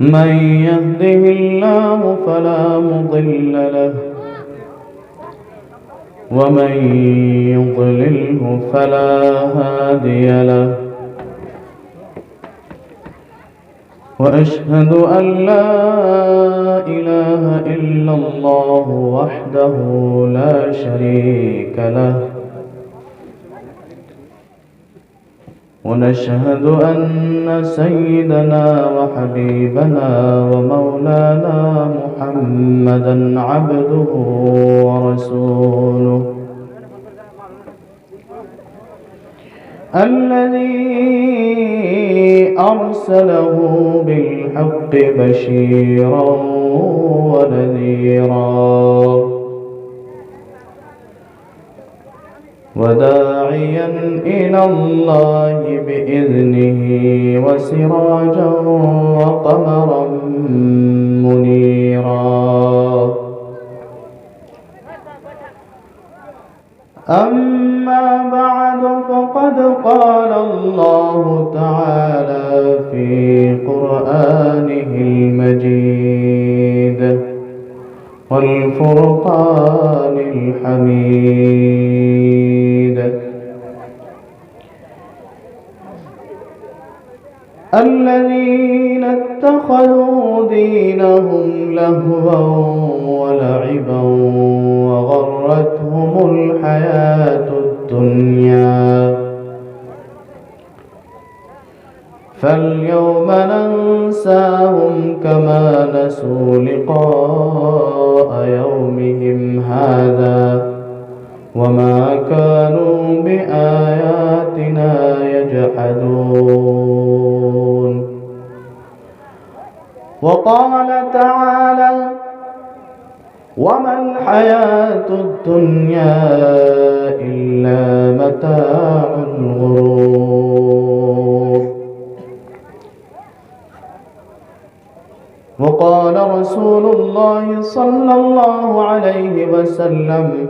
من يهده الله فلا مضل له ومن يضلله فلا هادي له وأشهد أن لا إله إلا الله وحده لا شريك له ونشهد أن سيدنا وحبيبنا ومولانا محمدا عبده ورسوله الذي أرسله بالحق بشيرا ونذيرا وداعيا إلى الله بإذنه وسراجا وقمرا منيرا أما بعد فقد قال الله تعالى في قرآنه المجيد والفرقان الحميد الذين اتخذوا دينهم لهوا ولعبا وغرتهم الحياة الدنيا فاليوم ننساهم كما نسوا لقاء يومهم هذا وما كانوا بآياتنا يجحدون وقال تعالى وما الحياة الدنيا إلا متاع الغرور وقال رسول الله صلى الله عليه وسلم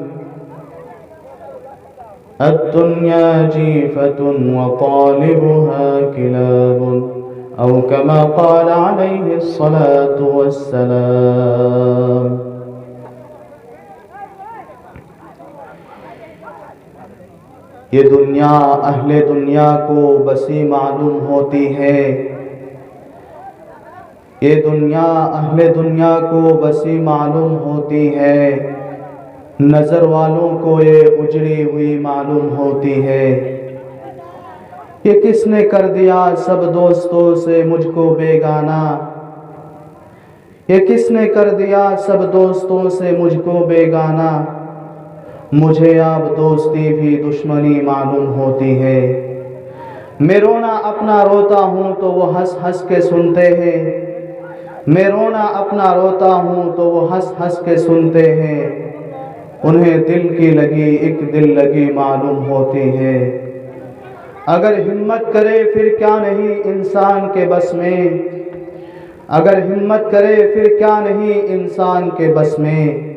الدنيا جيفة وطالبها كلاب أو كما قال عليه الصلاة والسلام ये दुनिया अहले दुनिया को बसी मालूम होती है ये दुनिया अहले दुनिया को बसी मालूम होती है नजर वालों को ये उजड़ी हुई मालूम होती है ये किसने कर दिया सब दोस्तों से मुझको बेगाना ये किसने कर दिया सब दोस्तों से मुझको बेगाना मुझे अब दोस्ती भी दुश्मनी मालूम होती है मैं रोना अपना रोता हूँ तो वो हंस हंस के सुनते हैं मैं रोना अपना रोता हूँ तो वो हंस हंस के सुनते हैं उन्हें दिल की लगी एक दिल लगी मालूम होती है अगर हिम्मत करे फिर क्या नहीं इंसान के बस में अगर हिम्मत करे फिर क्या नहीं इंसान के बस में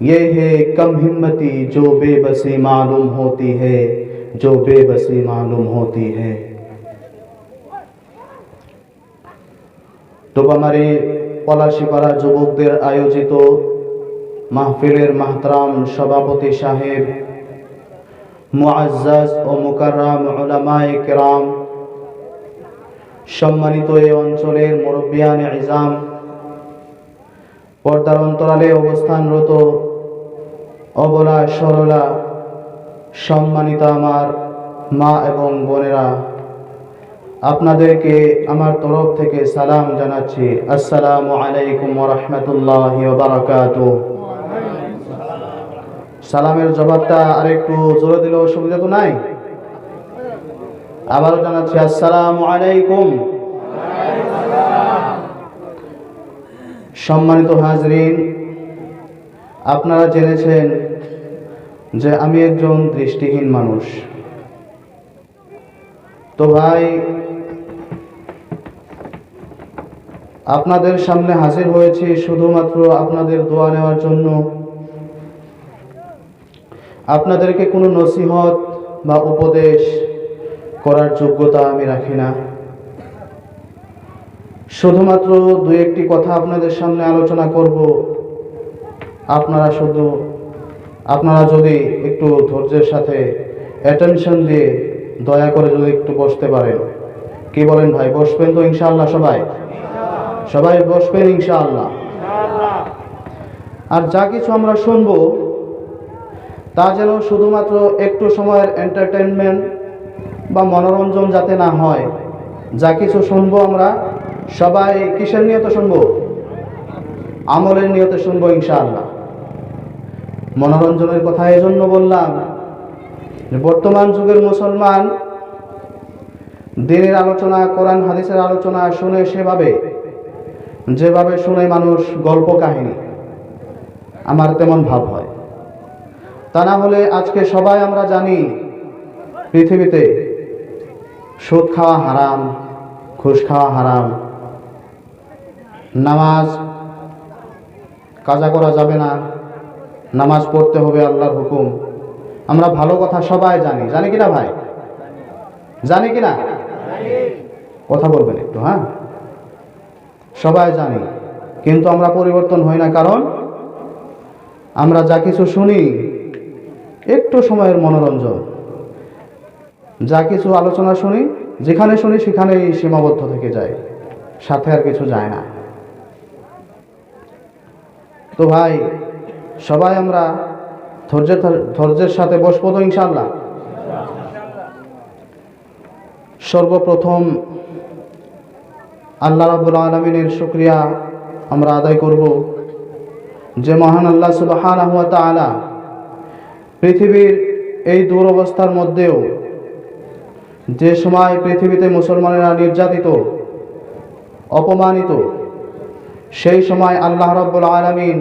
ये है कम हिम्मती जो बेबसी मालूम होती है जो बेबसी मालूम होती है डोबामारी पलाशीपाड़ा যুবকদের আয়োজিত মাহফিলের মাহতারাম সভাপতি সাহেব মুআজ্জাজ ও মুকাররাম উলামায়ে কেরাম সম্মানিত এই অঞ্চলের মুরব্বিয়ানে ইজাম পর্দার অন্তরালে অবস্থানরত অবলা সরলা সম্মানিত আমার মা এবং বোনেরা আপনাদেরকে আমার তরফ থেকে সালাম জানাচ্ছি আসসালামু আলাইকুম ওয়া রাহমাতুল্লাহি ওয়া বারাকাতুহু সালামের জবাবটা আরেকটু জোরে দিলে অসুবিধা তো নাই আবারও জানাচ্ছি আসসালামু আলাইকুম সম্মানিত হাজরিন আপনারা জেনেছেন যে আমি একজন দৃষ্টিহীন মানুষ তো ভাই আপনাদের সামনে হাজির হয়েছি শুধুমাত্র আপনাদের দোয়া নেওয়ার জন্য আপনাদেরকে কোনো নসিহত বা উপদেশ করার যোগ্যতা আমি রাখি না শুধুমাত্র দুই একটি কথা আপনাদের সামনে আলোচনা করব। আপনারা যদি একটু ধৈর্যের সাথে অ্যাটেনশন দিয়ে দয়া করে যদি একটু বসতে পারেন। কি বলেন ভাই, বসবেন তো ইনশাআল্লাহ? সবাই বসবেন ইনশাআল্লাহ। আর যা কিছু আমরা শুনবো তা যেন শুধুমাত্র একটু সময়ের এন্টারটেনমেন্ট বা মনোরঞ্জন যাতে না হয়। যা কিছু শুনবো আমরা সবাই কিসের নিয়তে শুনবো? আমলের নিয়তে শুনবো ইনশাআল্লাহ। মনোরঞ্জনের কথা এই জন্য বললাম যে বর্তমান যুগের মুসলমান দ্বীনের আলোচনা, কোরআন হাদিসের আলোচনা শুনে যেভাবে শুনে মানুষ গল্প কাহিনী, আমার তেমন ভাব হয়। তা না হলে আজকে সবাই আমরা জানি পৃথিবীতে সুদ খাওয়া হারাম, ঘুষ খাওয়া হারাম, নামাজ কাজা করা যাবে না, নামাজ পড়তে হবে আল্লাহর হুকুম। আমরা ভালো কথা সবাই জানি কিনা ভাই? জানি কিনা? কথা বলবেন একটু, হ্যাঁ। সবাই জানি, কিন্তু আমরা পরিবর্তন হই না। কারণ আমরা যা কিছু শুনি একটু সময়ের মনোরঞ্জন, যা কিছু আলোচনা শুনি, যেখানে শুনি সেখানেই সীমাবদ্ধ থেকে যায়, সাথে আর কিছু যায় না। তো ভাই, সবাই আমরা ধৈর্যের সাথে বসবো তো ইনশাআল্লাহ। সর্বপ্রথম আল্লাহ রাব্বুল আলামিনের শুকরিয়া আমরা আদায় করব যে মহান আল্লাহ সুবহানাহু ওয়া তাআলা পৃথিবীর এই দুরবস্থার মধ্যেও, যে সময় পৃথিবীতে মুসলমানেরা নির্যাতিত, অপমানিত, সেই সময় আল্লাহ রাব্বুল আলামিন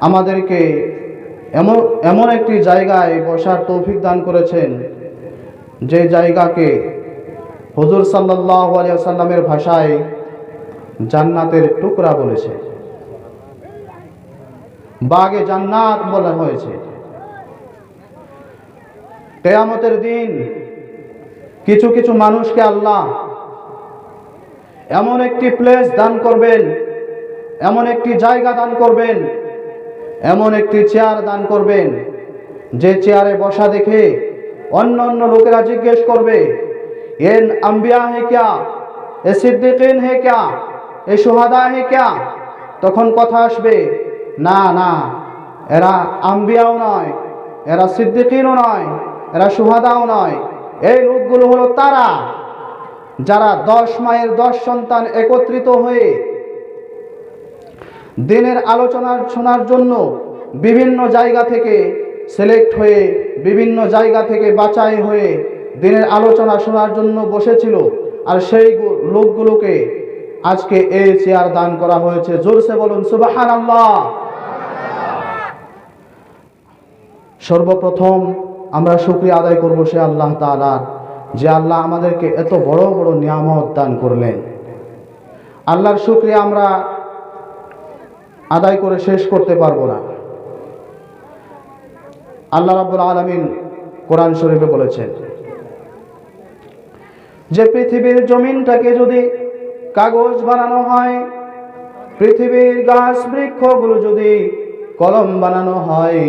আমাদেরকে এমন একটি জায়গায় বসার তৌফিক দান করেছেন, যে জায়গাকে হুজুর সাল্লাল্লাহু আলাইহি ওয়াসাল্লামের ভাষায় জান্নাতের টুকরা বলেছে, বাগে জান্নাত বলা হয়েছে। কিয়ামতের দিন কিছু কিছু মানুষকে আল্লাহ এমন একটি প্লেস দান করবেন, এমন একটি জায়গা দান করবেন, এমন একটি চেয়ার দান করবেন, যে চেয়ারে বসা দেখে অন্য লোকেরা জিজ্ঞেস করবে, এ আম্বিয়া হে ক্যা, এ সিদ্দিকিন হে ক্যা, এ শুহাদা হে ক্যা? তখন কথা আসবে, না না, এরা আম্বিয়াও নয়, এরা সিদ্দিকিনও নয়, এরা শুহাদাও নয়। এই লোকগুলো হলো তারা যারা 10 মায়ের 10 সন্তান একত্রিত হয়ে দিনের আলোচনা শোনার জন্য বিভিন্ন জায়গা থেকে সিলেক্ট হয়ে, বিভিন্ন জায়গা থেকে বাছাই হয়ে দিনের আলোচনা শোনার জন্য বসেছিল। আর সেই লোকগুলোকে আজকে এই চেয়ার দান করা হয়েছে। জোরসে বলুন সুবহানাল্লাহ। সর্বপ্রথম আমরা শুকরিয়া আদায় করব সে আল্লাহ তাআলার, যে আল্লাহ আমাদেরকে এত বড় বড় নিয়ামত দান করলেন। আল্লাহর শুকরিয়া আমরা আদায় করে শেষ করতে পারবো না। আল্লাহ রাব্বুল আলামিন কোরআন শরীফে বলেছেন যে পৃথিবীর জমিনটাকে যদি কাগজ বানানো হয়, পৃথিবীর গাছ বৃক্ষগুলো যদি কলম বানানো হয়,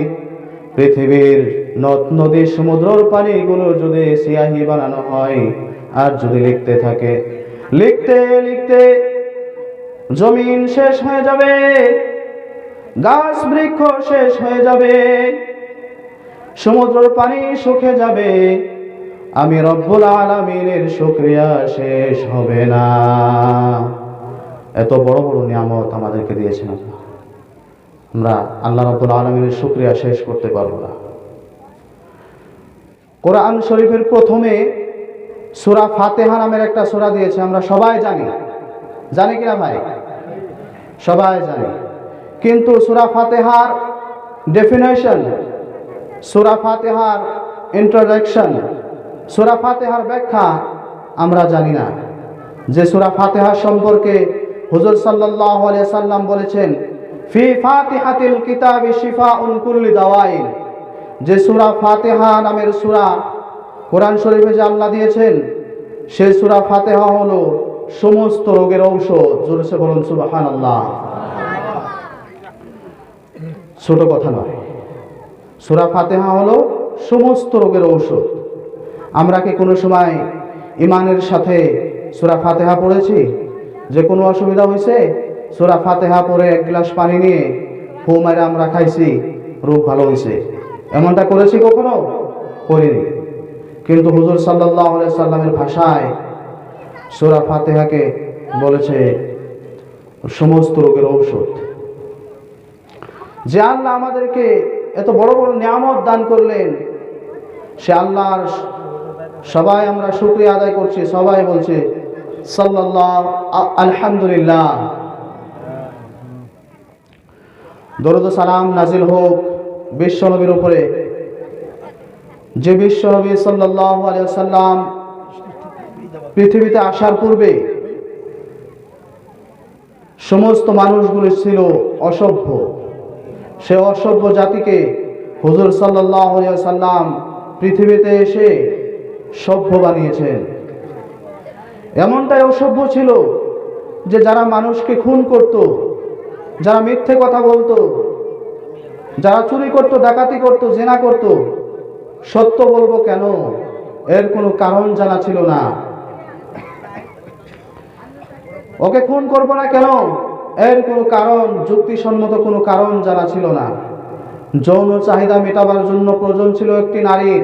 পৃথিবীর নদ নদী সমুদ্রের পানিগুলো যদি সিয়াহি বানানো হয়, আর যদি লিখতে থাকে, লিখতে লিখতে জমিন শেষ হয়ে যাবে, গাছ বৃক্ষ শেষ হয়ে যাবে, সমুদ্রের পানি শুকিয়ে যাবে, আমি রব্বুল আলামিনের শুকরিয়া শেষ হবে না। এত বড় বড় নিয়ামত আমাদেরকে দিয়েছেন আল্লাহ, আমরা আল্লাহ রব্বুল আলামিনের শুকরিয়া শেষ করতে পারবো না। কোরআন শরীফের প্রথমে সূরা ফাতিহা নামের একটা সূরা দিয়েছে, আমরা সবাই জানি কিনা ভাই? সবাই জানি। কিন্তু সূরা ফাতিহার ডেফিনেশন, সূরা ফাতিহার ইন্ট্রোডাকশন, সূরা ফাতিহার ব্যাখ্যা আমরা জানি না। যে সূরা ফাতিহা সম্পর্কে হুজুর সাল্লাল্লাহু আলাইহি সাল্লাম বলেছেন, ফি ফাতিহাতিল কিতাবি শিফাউন কুল্লি দাওয়াইন, যে সূরা ফাতিহা নামের সূরা কোরআন শরীফে যে আল্লাহ দিয়েছেন, সেই সূরা ফাতিহা হলো সমস্ত রোগের ঔষধ। জোরে বলুন সুবহানাল্লাহ। ছোট কথা নয়, সূরা ফাতিহা হলো সমস্ত রোগের ঔষধ। আমরা কি কোনো সময় ঈমানের সাথে সূরা ফাতিহা পড়েছি? যে কোনো অসুবিধা হয়েছে সূরা ফাতিহা পড়ে এক গ্লাস পানি নিয়ে ফু মেরে আমরা খাইছি, রোগ ভালো হয়েছে, এমনটা করেছি কখনো? করিনি। কিন্তু হুজুর সাল্লাল্লাহু আলাইহি সাল্লামের ভাষায় সূরা ফাতিহাকে বলেছে সমস্ত রোগের ঔষধ। যে আল্লাহ আমাদেরকে এত বড় বড় নিয়ামত দান করলেন, সে আল্লাহর সবাই আমরা শুকরিয়া আদায় করছি। সবাই বলছে সাল্লাল্লাহু আলহামদুলিল্লাহ। দরুদ ও সালাম নাজিল হোক বিশ্বনবীর উপরে, যে বিশ্বনবী সাল্লাল্লাহু আলাইহি ওয়াসাল্লাম পৃথিবীতে আসার পূর্বে সমস্ত মানুষগুলো ছিল অসভ্য। সে অসভ্য জাতিকে হুজুর সাল্লাল্লাহু আলাইহি ওয়াসাল্লাম পৃথিবীতে এসে সভ্য বানিয়েছেন। এমনটাই অসভ্য ছিল যে যারা মানুষকে খুন করত, যারা মিথ্যে কথা বলতো, যারা চুরি করত, ডাকাতি করত, জিনা করত, সত্য বলবো কেন এর কোনো কারণ জানা ছিল না। ওকে খুন করব না কেন এর কোনো কারণ, যুক্তিসম্মত কোনো কারণ জানা ছিল না। যৌন চাহিদা মেটাবার জন্য প্রয়োজন ছিল একটি নারীর।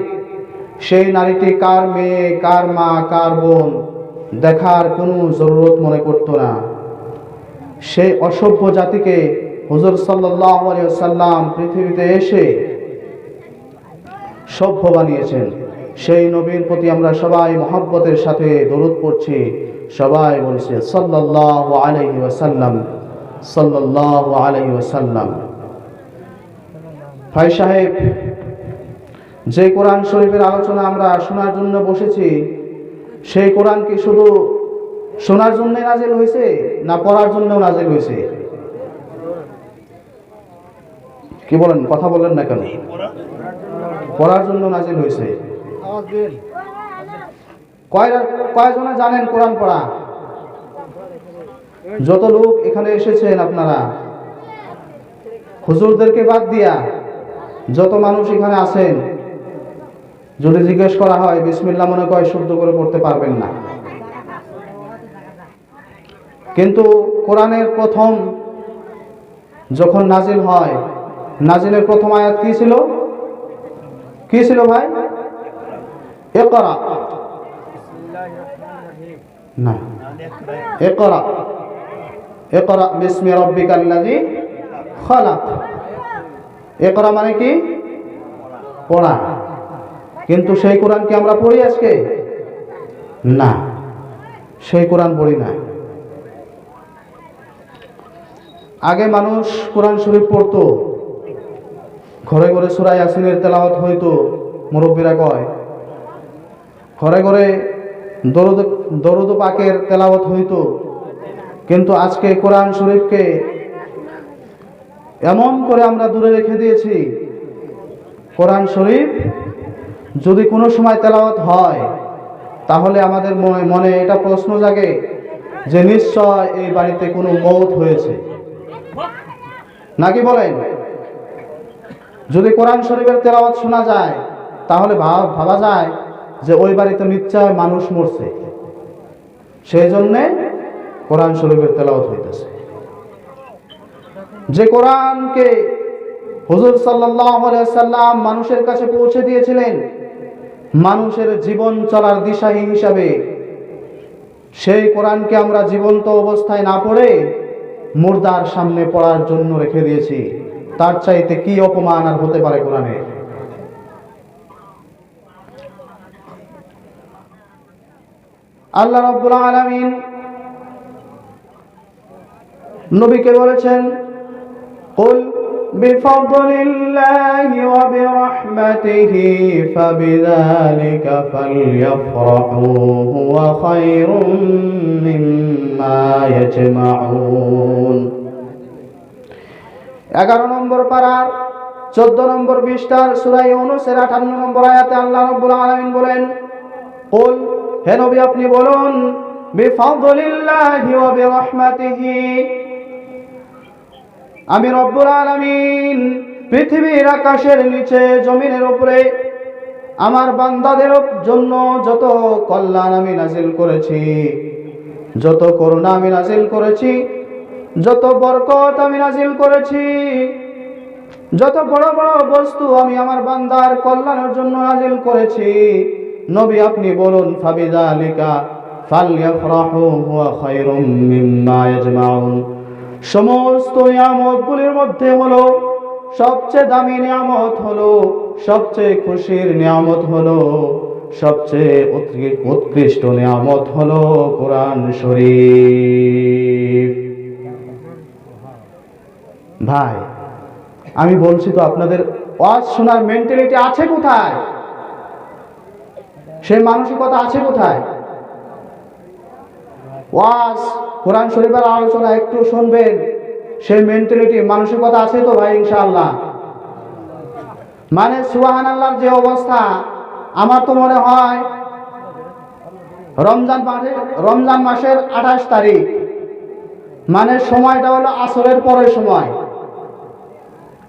সেই নারীটি কার মেয়ে, কার মা, কার বোন দেখার কোনো জরুরত মনে করত না। সেই অসভ্য জাতিকে হুজুর সাল্লাল্লাহু আলাইহি ওয়াসাল্লাম পৃথিবীতে এসে সভ্য বানিয়েছেন। সেই নবীর প্রতি আমরা সবাই মহব্বতের সাথে দরুদ পড়ছি। সবাই বলছে সাল্লাল্লাহু আলাইহি ওয়াসাল্লাম, সাল্লাল্লাহু আলাইহি ওয়াসাল্লাম। ভাই সাহেব, যে কোরআন শরীফের আলোচনা আমরা শোনার জন্য বসেছি, সেই কোরআন কি শুধু শোনার জন্য নাজিল হয়েছে না পড়ার জন্য নাজিল হয়েছে? কি বলেন? কথা বলেন না কেন? পড়ার জন্য নাজিল হয়েছে। কয়জনে জানেন কোরআন পড়া? যত লোক এখানে এসেছেন আপনারা, হুজুরদেরকে বাদ দিয়া যত মানুষ এখানে আছেন, যদি জিজ্ঞেস করা হয় বিসমিল্লাহ মনে কয় শুদ্ধ করে পড়তে পারবেন না। কিন্তু কোরআনের প্রথম যখন নাজিল হয়, নাজিলের প্রথম আয়াত কি ছিল? কি ছিল ভাই? ইকরা। না, ইকরা, ইকরা বিসমি রাব্বিকাল্লাযী খালাক। ইকরা মানে কি? পড়া। কিন্তু সেই কোরআন কি আমরা পড়ি আজকে? না, সেই কোরআন পড়ি না। আগে মানুষ কোরআন শরীফ পড়তো, ঘরে ঘরে সূরা ইয়াসিনের তেলাওয়াত হইতো, মুরব্বীরা কয় ঘরে ঘরে দরুদ পাকের তেলাওয়াত হইতো। কিন্তু আজকে কোরআন শরীফকে এমন করে আমরা দূরে রেখে দিয়েছি, কোরআন শরীফ যদি কোনো সময় তেলাওয়াত হয় তাহলে আমাদের মনে এটা প্রশ্ন জাগে যে নিশ্চয় এই বাড়িতে কোনো মওত হয়েছে, নাকি বলেন? যদি কোরআন শরীফের তেলাওয়াত শোনা যায় তাহলে ভাবা যায় যে ওই বাড়িতে নিশ্চয় মানুষ মরছে, সেই জন্যে কোরআন শরীফের তেলাওয়াত হইতেছে। যে কোরআনকে হুজুর সাল্লাল্লাহু আলাইহি ওয়াসাল্লাম মানুষের কাছে পৌঁছে দিয়েছিলেন মানুষের জীবন চলার দিশাহী হিসাবে, সেই কোরআনকে আমরা জীবন্ত অবস্থায় না পড়ে মুর্দার সামনে পড়ার জন্য রেখে দিয়েছি। তার চাইতে কি অপমান আর হতে পারে কোরআনের? আল্লাহ রাব্বুল আলামিন নবীকে বলেছেন, কুল বিফাদলিল্লাহি ওয়া বিরহমাতিহি ফাবিযালিকা ফালইফরাহু হুয়া খায়রুম মিম্মা ইয়াজমাউন। 11 নম্বর পারার 14 নম্বর পৃষ্ঠার সূরা ইউনূসের 58 নম্বর আয়াতে আল্লাহ রাব্বুল আলামিন বলেন, কুল, হে নবী আপনি বলুন, বিফাদলিল্লাহি ওয়া বিরহমাতিহি। আমি রব্বুল আলামিন পৃথিবীর আকাশের নিচে জমিনের উপরে আমার বান্দাদের জন্য যত কল্যাণ আমি নাজিল করেছি, যত করুণা আমি নাজিল করেছি, যত বরকত আমি নাজিল করেছি, যত বড় বড় বস্তু আমি আমার বান্দার কল্যাণের জন্য নাজিল করেছি, নবী আপনি বলুন ফাবিযালিকা ফালইফরাহু হুয়া খায়রুম মিম্মা ইয়াজমাউন। সমস্ত নিয়ামতগুলির মধ্যে হলো সবচেয়ে দামি নিয়ামত হলো, সবচেয়ে খুশির নিয়ামত হলো, সবচেয়ে উৎকৃষ্ট নিয়ামত হলো কোরআন শরীফ। ভাই আমি বলছি তো, আপনাদের ওয়াজ শোনার মেন্টালিটি আছে কোথায়? সেই মানসিকতা আছে কোথায়? ওয়াজ কোরআন শরীফের আলোচনা একটু শুনবেন, সেই মেন্টালিটি মানসিকতা আছে তো ভাই ইনশাআল্লাহ? মানে সুবহানাল্লাহর যে অবস্থা, আমার তো মনে হয় রমজান মাসের 28 তারিখ, মানে সময়টা হলো আসরের পরের সময়,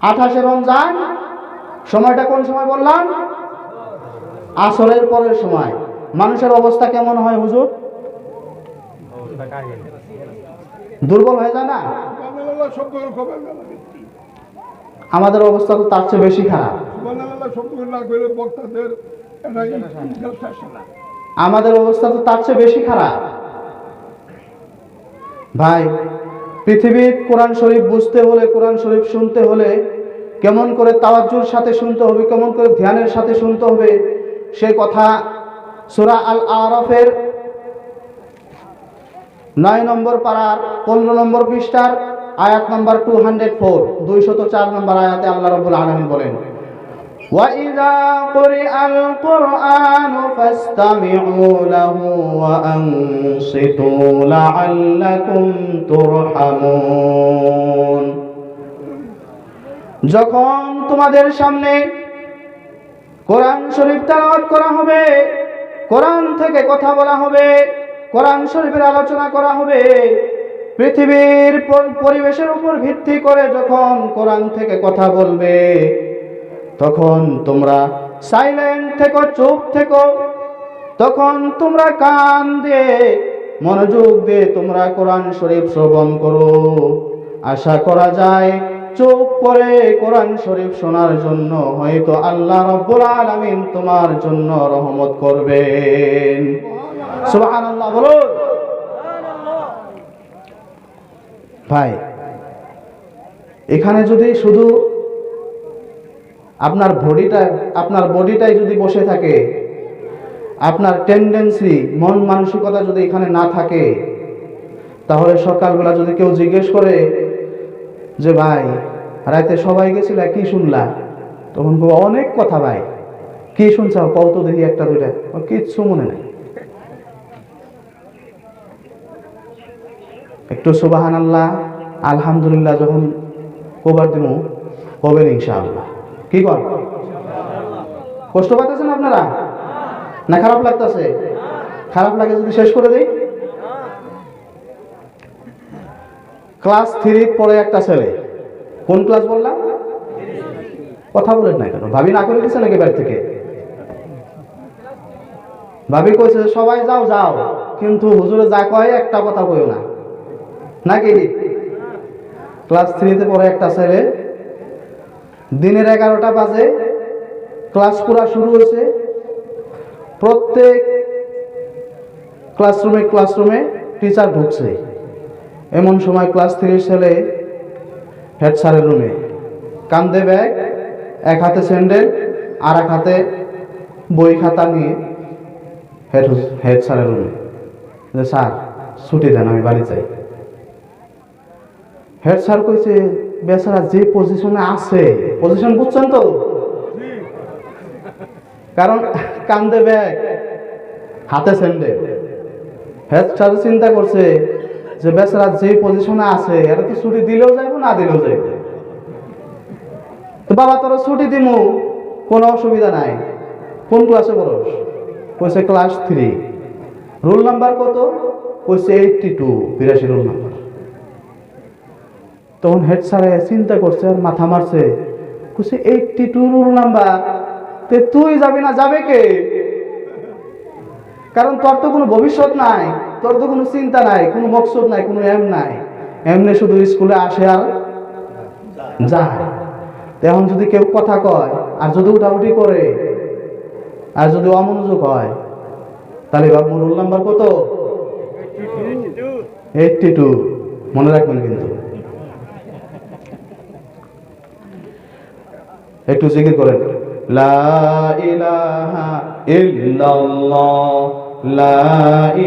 28শে রমজান, সময়টা কোন সময় বললাম? আসরের পরের সময়। মানুষের অবস্থা কেমন হয় হুজুর? দুর্বল হয়ে যায় না? আমাদের অবস্থা তো তার চেয়ে বেশি খারাপ। আমাদের অবস্থা তো তার চেয়ে বেশি খারাপ। ভাই পৃথিবীর কোরআন শরীফ বুঝতে হলে, কোরআন শরীফ শুনতে হলে কেমন করে তাওয়াজ্জুর সাথে শুনতে হবে, কেমন করে ধ্যানের সাথে শুনতে হবে, সেই কথা সূরা আল আরাফের 9 নম্বর পারার 15 নম্বর পৃষ্ঠার আয়াত নাম্বার 204, 204 নম্বর আয়াতে আল্লাহ রাব্বুল আলামিন বলেন, وَإِذَا قُرِئَ الْقُرْآنُ فَاسْتَمِعُوا لَهُ وَأَنصِتُوا لَعَلَّكُمْ تُرْحَمُونَ। যখন তোমাদের সামনে কোরআন শরীফ তেলাওয়াত করা হবে, কোরআন থেকে কথা বলা হবে, কোরআন শরীফের আলোচনা করা হবে, পৃথিবীর পরিবেশের উপর ভিত্তি করে যখন কোরআন থেকে কথা বলবে, তখন তোমরা সাইলেন্ট থেকো, চুপ থেকো, তখন তোমরা কান দিয়ে মনোযোগ দিয়ে তোমরা কোরআন শরীফ শ্রবণ করো। আশা করা যায় চুপ করে কোরআন শরীফ শোনার জন্য হয়তো আল্লাহ রাব্বুল আলামিন তোমার জন্য রহমত করবেন। সুবহানাল্লাহ বলুন। ভাই এখানে যদি শুধু আপনার বডিটাই যদি বসে থাকে, আপনার টেন্ডেন্সি, মন মানসিকতা যদি এখানে না থাকে, তাহলে সকালবেলা যদি কেউ জিজ্ঞেস করে যে ভাই রাতে সবাই গেছিলা, কি শুনলা? তখন বলবো অনেক কথা ভাই, কি শুনছাও কত দেখি একটা দুইটা, কিচ্ছু মনে নাই। একটু সুবহানাল্লাহ আলহামদুলিল্লাহ যখন কবার দিব, কবেন ইনশাআল্লাহ। কি কর? কষ্ট পাচ্ছেন আপনারা না খারাপ লাগতেছে? খারাপ লাগে যদি শেষ করে দেই। ক্লাস 3 পড়ে একটা ছেলে, কোন ক্লাস বললাম? কথা বলেন না কেন? ভাবি না করে দিচ্ছে নাকি বাড়ি থেকে? ভাবি কইছে সবাই যাও যাও, কিন্তু হুজুরে যা কয় একটা কথা কইও না, নাকি? ক্লাস 3 পড়ে একটা ছেলে, দিনের 11টা বাজে, ক্লাস পুরা শুরু হয়েছে, প্রত্যেক ক্লাসরুমে টিচার ঢুকছে। এমন সময় ক্লাস 3 ছেলে হেড স্যারের রুমে, কান্দে ব্যাগ, এক হাতে স্যান্ডেল আর এক হাতে বই খাতা নিয়ে হেড স্যারের রুমে, যে স্যার ছুটি দেন, আমি বাড়ি যাই। হেড স্যার কইছে বেচারা যে পজিশনে আছে, পজিশন বুঝছেন তো? কারণ কান্দে ব্যাগ, হাতে স্যান্ডেল। হেড স্যার চিন্তা করছে যে বেচারা যে পজিশনে আছে, এটা তো ছুটি দিলেও যাইব না দিলেও যাইব। তো বাবা তোর ছুটি দিমু, কোনো অসুবিধা নাই। কোন ক্লাসে পড়স? কইছে ক্লাস 3। রোল নাম্বার কত? কইছে 82, 82 রোল নাম্বার। তখন হেড স্যারে চিন্তা করছে আর মাথা মারছে, কইছে 82 রোল নাম্বার, তে তুই যাবি না, যাবে কে? কারণ তোর তো কোনো ভবিষ্যৎ নাই, তোর তো কোনো চিন্তা নাই, কোনো মকসদ নাই, কোনো এম নাই, এমনি শুধু স্কুলে আসে আর যায়। এখন যদি কেউ কথা কয় আর যদি উঠাউঠি করে আর যদি অমনোযোগ হয়, তাহলে বাবু রোল নাম্বার কত? 82। মনে রাখবেন কিন্তু। একটু জিকির করেন, লা ইলাহা ইল্লাল্লাহ, লা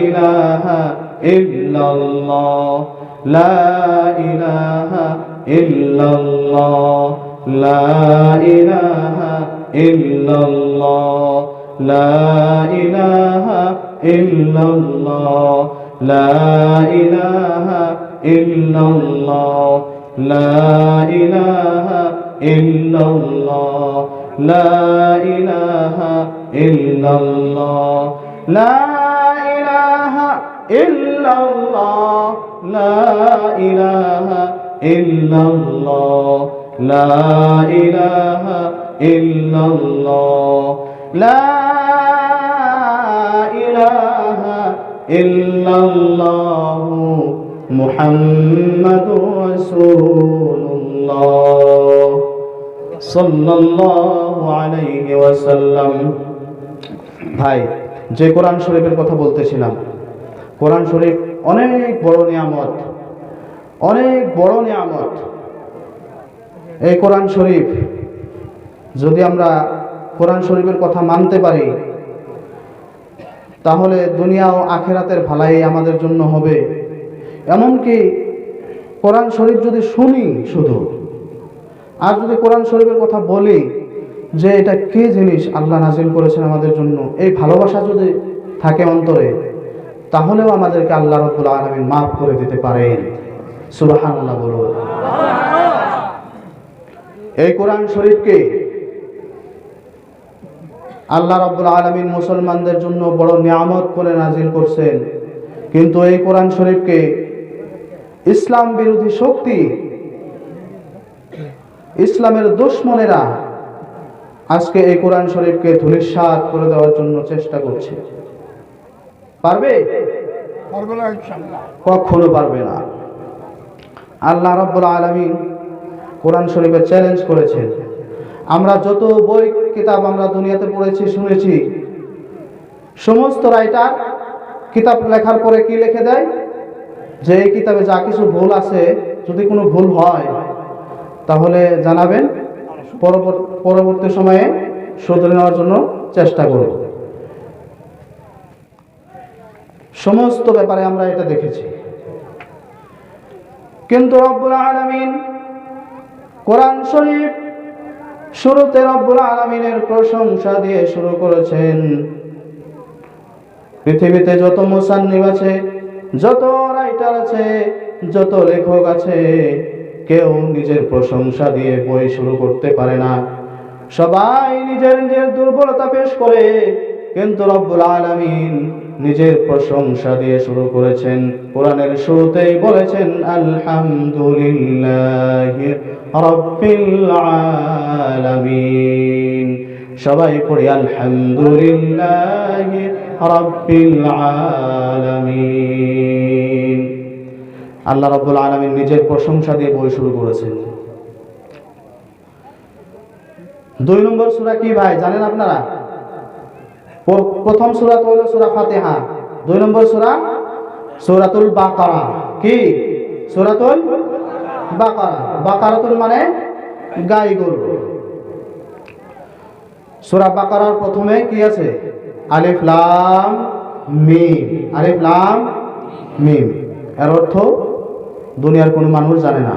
ইলাহা ইল্লাল্লাহ, লা ইলাহা ইল্লাল্লাহ, লা ইলাহা ইল্লাল্লাহ, লা ইলাহা ইল্লাল্লাহ, লা ইলাহা ইল্লাল্লাহ, লা ইলাহা ইল্লাল্লাহ, লা ইলাহা ইল্লাল্লাহ, লা ইলাহা ইল্লাল্লাহ, লা ইলাহা ইল্লাল্লাহ, লা ইলাহা ইল্লাল্লাহ, লা ইলাহা ইল্লাল্লাহ, মুহাম্মাদুর রাসূলুল্লাহ সাল্লাল্লাহু আলাইহি ওয়াসাল্লাম। ভাই, যে কোরআন শরীফের কথা বলতেছিলাম, কোরআন শরীফ অনেক বড় নিয়ামত, অনেক বড় নিয়ামত। এই কোরআন শরীফ যদি আমরা কোরআন শরীফের কথা মানতে পারি, তাহলে দুনিয়া ও আখিরাতের ভালাই আমাদের জন্য হবে। এমনকি কোরআন শরীফ যদি শুনি শুধু, আর যদি কোরআন শরীফের কথা বলি যে এটা কি জিনিস আল্লাহ নাজিল করেছেন আমাদের জন্য, এই ভালোবাসা যদি থাকে অন্তরে, তাহলেও আমাদেরকে আল্লাহ রাব্বুল আলামিন মাফ করে দিতে পারেন। সুবহানাল্লাহ বলুন। এই কোরআন শরীফকে আল্লাহ রাব্বুল আলামিন মুসলমানদের জন্য বড় নিয়ামত করে নাজিল করছেন, কিন্তু এই কোরআন শরীফকে ইসলাম বিরোধী শক্তি, ইসলামের দুশমনেরা আজকে এই কোরআন শরীফকে ধূলিসাৎ করে দেওয়ার জন্য চেষ্টা করছে। পারবে? কখনো পারবে না। আল্লাহ রাব্বুল আলামিন কোরআন শরীফে চ্যালেঞ্জ করেছেন। আমরা যত বই কিতাব আমরা দুনিয়াতে পড়েছি, শুনেছি, সমস্ত রাইটার কিতাব লেখার পরে কি লিখে দেয় যে এই কিতাবে যা কিছু ভুল আছে, যদি কোনো ভুল হয় তাহলে জানাবেন, পরবর্তী সময়ে শুধরে নেওয়ার জন্য চেষ্টা করব। সমস্ত ব্যাপারে আমরা এটা দেখেছি। কিন্তু রব্বুল আলামিন কোরআন শরীফ শুরুতে রব্বুল আলামিনের প্রশংসা দিয়ে শুরু করেছেন। পৃথিবীতে যত মুসান্নিফ আছে, যত রাইটার আছে, যত লেখক আছে, কেউ নিজের প্রশংসা দিয়ে বই শুরু করতে পারে না। সবাই নিজের নিজের দুর্বলতা পেশ করে, কিন্তু রব্বুল আলামিন নিজের প্রশংসা দিয়ে শুরু করেছেন। কোরআনের শুরুতেই বলেছেন আলহামদুলিল্লাহি রাব্বিল আলামিন। সবাই পড়ি আলহামদুলিল্লাহি রাব্বিল আলামিন। আল্লাহ রাব্বুল আলামিন নিজের প্রশংসা দিয়ে বই শুরু করেছেন। 2 নম্বর সূরা কি ভাই জানেন আপনারা? প্রথম সূরা হলো সূরা ফাতিহা, 2 নম্বর সূরা সূরাতুল বাকারা। কি? সূরাতুল বাকারা। বাকারাতুল মানে গাই গরু। সূরা বাকারার প্রথমে কি আছে? আলিফ লাম মিম। আলিফ লাম মিম এর অর্থ দুনিয়ার কোনো মানুষ জানে না,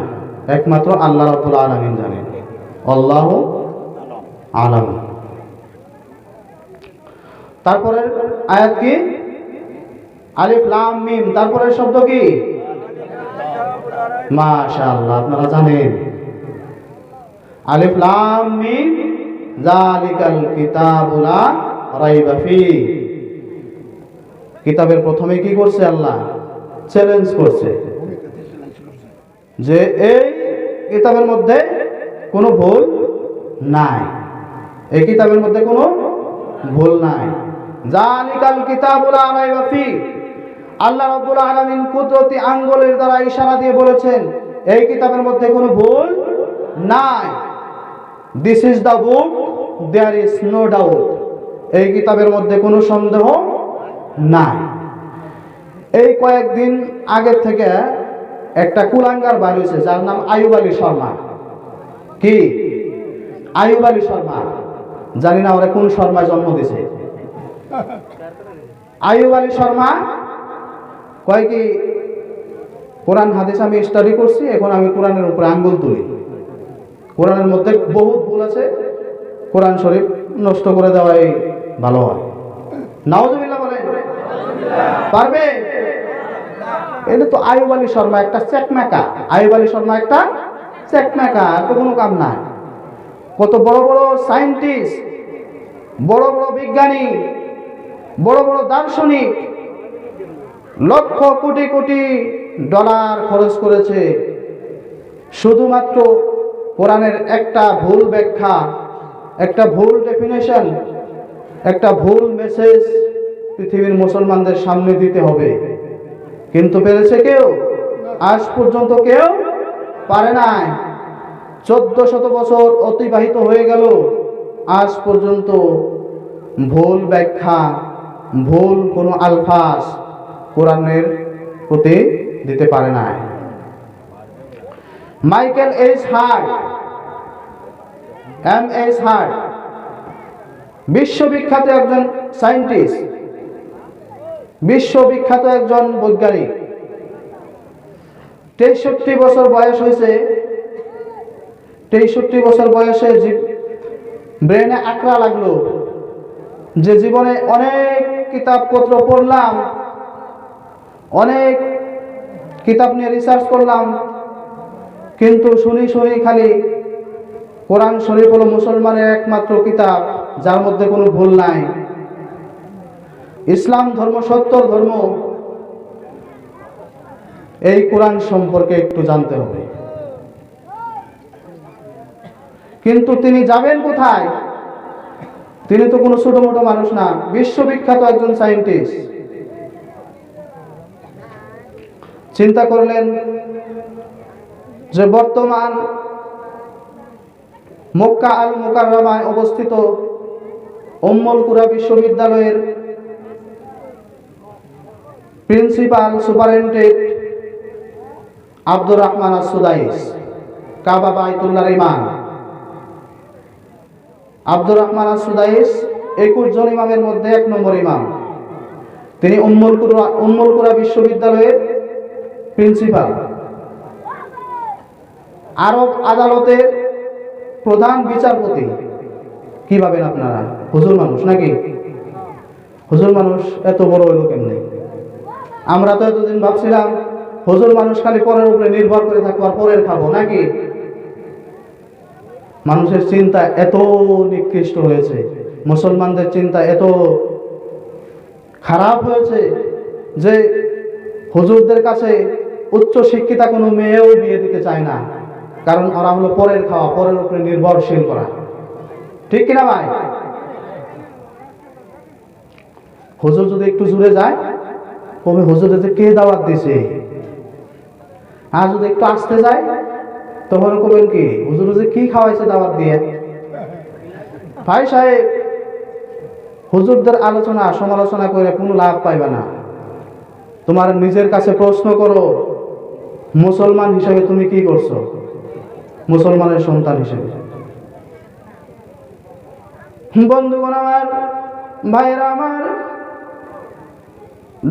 একমাত্র আল্লাহ রাব্বুল আলামিন জানেন। আল্লাহু আলাম। তারপরে আয়াত কি? আলিফ লাম মিম। তারপরের শব্দ কি? মাশাআল্লাহ, আপনারা জানেন। আলিফ লাম মিম যালিকাল কিতাবু লা রাইবা ফি। কিতাবের প্রথমে কি করছে আল্লাহ? চ্যালেঞ্জ করছে যে এই কিতাবের মধ্যে কোনো ভুল নাই, এই কিতাবের মধ্যে কোনো ভুল নাই। জালিকাল কিতাবুল লা রাইবা ফি, আল্লাহ রাব্বুল আলামিন কুদরতি আঙ্গুলের দ্বারা ইশারা দিয়ে বলেছেন এই কিতাবের মধ্যে কোনো ভুল নাই। This is the book, there is no doubt, এই কিতাবের মধ্যে কোনো সন্দেহ নাই। এই কয়েকদিন আগের থেকে একটা কুলাঙ্গার বার হয়েছে যার নাম আইয়ুব আলী শর্মা। কি আইয়ুব আলী শর্মা? জানি না ওরা কোন শর্মায় জন্ম দিছে। আইয়ুব আলী শর্মা কয় কি কোরআন হাদিস আমি স্টাডি করছি, এখন আমি কোরআনের উপরে আঙ্গুল তুলি, কোরআনের মধ্যে বহুত ভুল আছে, কোরআন শরীফ নষ্ট করে দেওয়াই ভালো হয়। নাউজুবিল্লাহ বলেন, পারবে? এটা তো আইয়ুব আলী শর্মা একটা চেকমেকা, আইয়ুব আলী শর্মা একটা চেকমেকা, আর তো কোনো কাম নাই। কত বড় বড় সায়েন্টিস্ট, বড় বড় বিজ্ঞানী, বড় বড় দার্শনিক লক্ষ কোটি কোটি ডলার খরচ করেছে শুধুমাত্র কোরআনের একটা ভুল ব্যাখ্যা, একটা ভুল ডেফিনেশন, একটা ভুল মেসেজ পৃথিবীর মুসলমানদের সামনে দিতে হবে। কিন্তু পেরেছে কেউ? আজ পর্যন্ত কেউ পারে নাই। 1400 বছর অতিবাহিত হয়ে গেল, আজ পর্যন্ত ভুল ব্যাখ্যা, ভুল কোনো আলফাজ কোরআনের প্রতি দিতে পারে নাই। Michael H heart, MS heart, বিশ্ববিখ্যাত একজন সায়েন্টিস্ট, বিশ্ববিখ্যাত একজন বৈজ্ঞানিক। 63 বছর বয়স হয়েছে। 63 বছর বয়সে ব্রেনে আকড়া লাগলো যে জীবনে অনেক কিতাবপত্র পড়লাম, অনেক কিতাব নিয়ে রিসার্চ করলাম, কিন্তু শুনি খালি কোরআন শরীফ হলো মুসলমানের একমাত্র কিতাব যার মধ্যে কোনো ভুল নাই। ইসলাম ধর্ম সত্য ধর্ম, এই কোরআন সম্পর্কে একটু জানতে হবে। কিন্তু তিনি যাবেন কোথায়? তিনি তো কোনো ছোট মোটো মানুষ না, বিশ্ববিখ্যাত একজন সায়েন্টিস্ট। চিন্তা করলেন যে বর্তমান মক্কা আল মুকাররমায় অবস্থিত উম্মুল কুরা বিশ্ববিদ্যালয়ের প্রিন্সিপাল সুপারিনটেন্ডেন্ট আব্দুর রহমান আস-সুদাইস, কাবা বাইতুল্লাহর ইমাম আব্দুর রহমান আস-সুদাইস 21 জন ইমামের মধ্যে 1 নম্বর ইমাম। তিনি উম্মুল কুরা বিশ্ববিদ্যালয়ের প্রিন্সিপাল, আরব আদালতের প্রধান বিচারপতি। কি ভাবেন আপনারা? হুজুর মানুষ নাকি? হুজুর মানুষ এত বড় হইল কেমনে? আমরা তো এতদিন ভাবছিলাম হুজুর মানুষ খালি পরের উপরে নির্ভর করে থাকবো আর পরের খাবো নাকি? মানুষের চিন্তা এত নিকৃষ্ট হয়েছে, মুসলমানদের চিন্তা এত খারাপ হয়েছে যে হুজুরদের কাছে উচ্চ শিক্ষিতা কোনো মেয়েও বিয়ে দিতে চায় না, কারণ ওরা হলো পরের খাওয়া, পরের উপরে নির্ভরশীল করা। ঠিক কিনা ভাই? হুজুর যদি একটু জুড়ে যায় কবে হুজুরের কে দাওয়াত দিছে, আর যদি একটু আসতে যায় তখন কবেন কি হুজুর যে কি খাওয়াইছে দাওয়াত দিয়ে। ভাই সাহেব, হুজুরদের আলোচনা সমালোচনা করে কোনো লাভ পাইবে না। তোমার নিজের কাছে প্রশ্ন করো, মুসলমান হিসেবে তুমি কি করছো, মুসলমানের সন্তান হিসেবে। বন্ধুগণ আমার, ভাইরা আমার,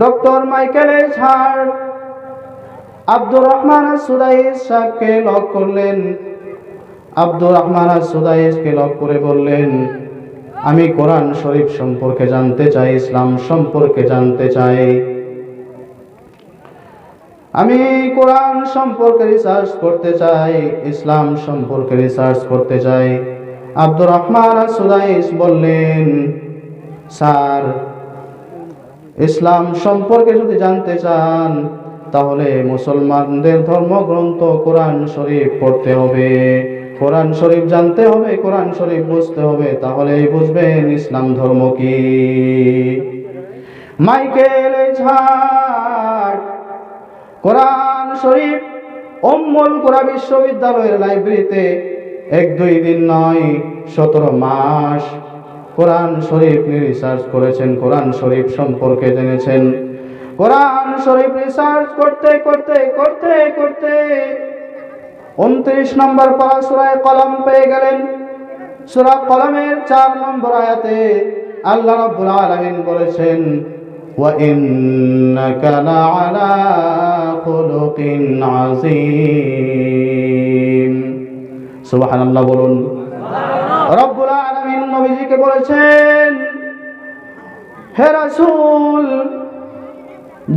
doctor Michael H Hart Abdur Rahman As Sudais সাহেবকে লক করলেন। আব্দুর রহমান আস-সুদাইসকে লক করে বললেন, আমি কোরআন শরীফ সম্পর্কে জানতে চাই, ইসলাম সম্পর্কে জানতে চাই, আমি কোরআন সম্পর্কে রিসার্চ করতে চাই, ইসলাম সম্পর্কে রিসার্চ করতে চাই। আব্দুর রহমান আস-সুদাইস বললেন, স্যার, ইসলাম সম্পর্কে যদি জানতে চান তাহলে মুসলমানদের ধর্মগ্রন্থ কোরআন শরীফ পড়তে হবে, কোরআন শরীফ জানতে হবে, কোরআন শরীফ বুঝতে হবে, তাহলেই বুঝবেন ইসলাম ধর্ম কি। মাইকেল এজহার্ট কোরআন শরীফ উম্মুল কুরা বিশ্ববিদ্যালয়ের লাইব্রেরিতে 1-2 দিন নয় 17 মাস কোরআন শরীফ নিয়ে রিসার্চ করেছেন, কোরআন শরীফ সম্পর্কে জেনেছেন। কোরআন শরীফ রিসার্চ করতে করতে করতে করতে 29 নম্বর পারা সূরা কলম পেয়ে গেলেন। সূরা কলমের 4 নম্বর আয়াতে আল্লাহ রাব্বুল আলামিন বলেছেন, ওয়া ইন্নাকা লাআলা খুলুকিন আযীম। সুবহানাল্লাহ বলুন। রব্বুল আলামিন নবীজিকে বলেছেন, হে রাসূল,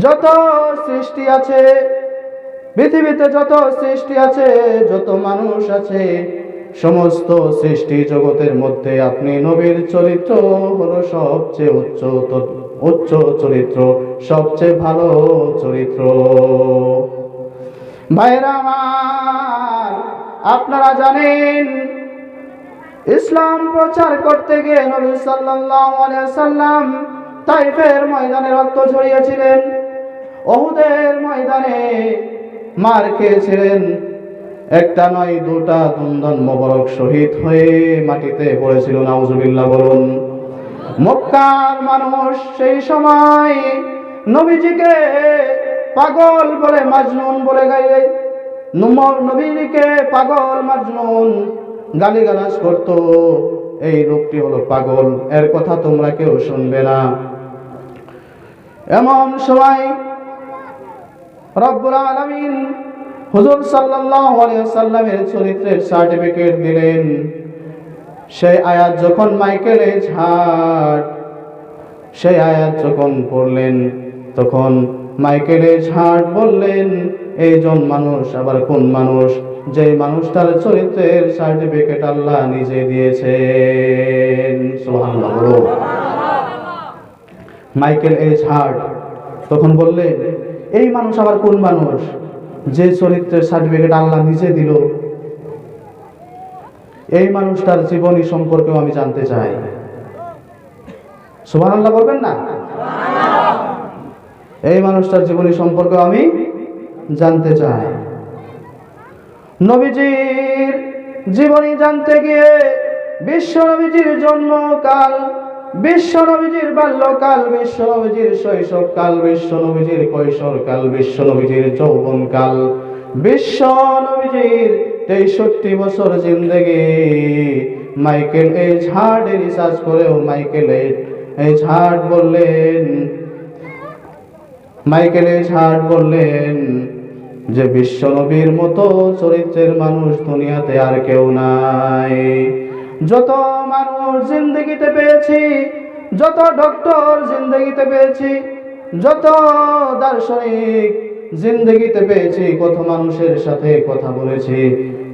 যত সৃষ্টি আছে পৃথিবীতে, যত সৃষ্টি আছে, যত মানুষ আছে, সমস্ত সৃষ্টি জগতের মধ্যে আপনি নবীর চরিত্র হলো সবচেয়ে উচ্চ চরিত্র, সবচেয়ে ভালো চরিত্র। ভাইরা আমার, আপনারা জানেন ইসলাম প্রচার করতে গিয়ে নবী সাল্লাল্লাহু আলাইহি ওয়াসাল্লাম তাইফের ময়দানে রক্ত ঝরিয়েছিলেন, উহুদের ময়দানে মার খেয়েছিলেন, একটা নয় দুটা দুন্দন মোবারক শহীদ হয়ে মাটিতে পড়েছিল। নাউজুবিল্লাহ বলুন। মক্কার মানুষ সেই সময় নবীজিকে পাগল বলে, মাজনুন বলে গাইলে, নবীজিকে পাগল মাজনুন গালিগালাজ করত। এই লোকটি হলো পাগল, এর কথা তোমরা কেউ শুনবে না। এমন সময় রব্বুল আলামিন হুজুর সাল্লাল্লাহু আলাইহি ওয়াসাল্লামের চরিত্রের সার্টিফিকেট দিলেন। সেই আয়াত যখন মাইকেল এজহার্ট সেই আয়াত যখন পড়লেন, তখন মাইকেল এজহার্ট বললেন, এইজন মানুষ আবার কোন মানুষ, যে মানুষটার চরিত্রের সার্টিফিকেট আল্লাহ নিজে দিয়েছেন। সুবহানাল্লাহ বলো। মাইকেল এজহার্ট তখন বললেন, এই মানুষ আবার কোন মানুষ, যে চরিত্রের সার্টিফিকেট আল্লাহ নিজে দিল। এই মানুষটার জীবনী সম্পর্কেও আমি জানতে চাই। সুবহানাল্লাহ বলবেন না? এই মানুষটার জীবনী সম্পর্কেও আমি জানতে চাই। নবীজির জীবনী জানতে গিয়ে বিশ্ব নবীজির জন্মকাল, বিশ্ব নবীজির বাল্যকাল, বিশ্ব নবীজির শৈশবকাল, বিশ্ব নবীজির কৈশোরকাল, বিশ্ব নবীজির যৌবনকাল, বিশ্ব নবীজির 63 বছর জিন্দেগি মাইকেল এজহার্ট রিসার্চ করেও মাইকেল এজহার্ট বললেন যে বিশ্ব নবীর মতো চরিত্রের মানুষ দুনিয়াতে আর কেউ নাই। যত মানুষ জিন্দগিতে পেয়েছি, যত ডক্টর জিন্দগিতে পেয়েছি, যত দার্শনিক জিন্দগিতে পেয়েছি, কত মানুষের সাথে কথা বলেছি,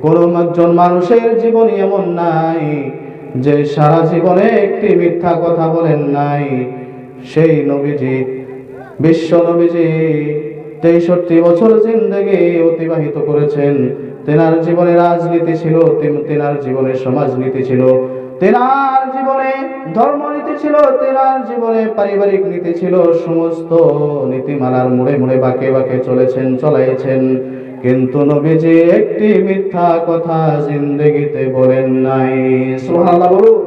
কোন একজন মানুষের জীবনী এমন নাই যে সারা জীবনে একটি মিথ্যা কথা বলেন নাই। সেই নবীজি, বিশ্ব নবীজি 63 বছর জিন্দগি অতিবাহিত করেছেন। তেনার জীবনে রাজনীতি ছিল, তেনার জীবনে সমাজনীতি ছিল, তেনার জীবনে ধর্মনীতি ছিল, তেনার জীবনে পারিবারিক নীতি ছিল। সমস্ত নীতিমালার মোড়ে মোড়ে বাঁকে বাঁকে চলাইছেন, কিন্তু নবীজি একটি মিথ্যা কথা জিন্দগিতে বলেন নাই। সুবহানাল্লাহ বলুন।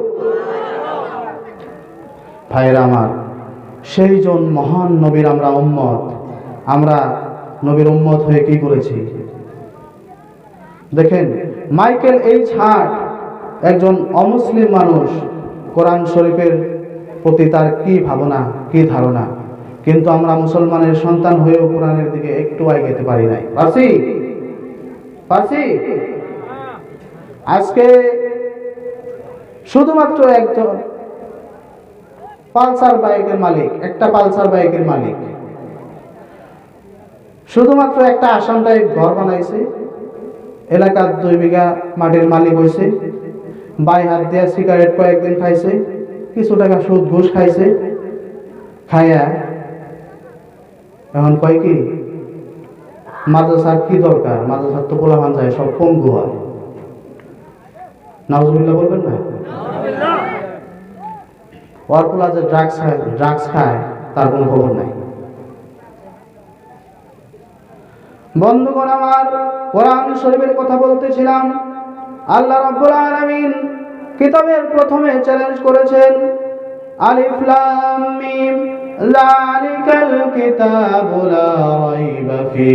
ভাইরা আমার, সেই জন মহান নবীর আমরা উম্মত। আমরা নবীর উম্মত হয়ে কি করেছি দেখেন। মাইকেল এজহার্ট একজন অমুসলিম মানুষ, কোরআন শরীফের প্রতি তার কি ভাবনা, কি ধারণা, কিন্তু আমরা মুসলমানের সন্তান হয়েও কোরআনের দিকে একটু এগোতে পারি নাই। পারছি? আজকে শুধুমাত্র একজন পালসার বাইকের মালিক, একটা পালসার বাইকের মালিক, শুধুমাত্র একটা আসাম টাইপ ঘর বানাইছে, এলাকার 2 বিঘা মাটির মালিক হয়েছে, বাই হাত দিয়া সিগারেট কয়েকদিন খাইছে, কিছু টাকা সুদ ঘুষ খাইছে, খাইয়া এখন কয় কি মাদ্রাসার কি দরকার? মাদ্রাসার তো পোলাপান যায় সব পঙ্গু হয়। নাউজুবিল্লাহ বলবেন না? ওর পোলা যে ড্রাগস খায় তার কোনো খবর নাই। বন্ধুগণ আমার, কোরআন শরীফের কথা বলতেছিলাম। আল্লাহ রাব্বুল আলামিন কিতাবের প্রথমে চ্যালেঞ্জ করেছেন, আলিফ লাম মিম যালিকাল কিতাবু লা রাইবা ফি।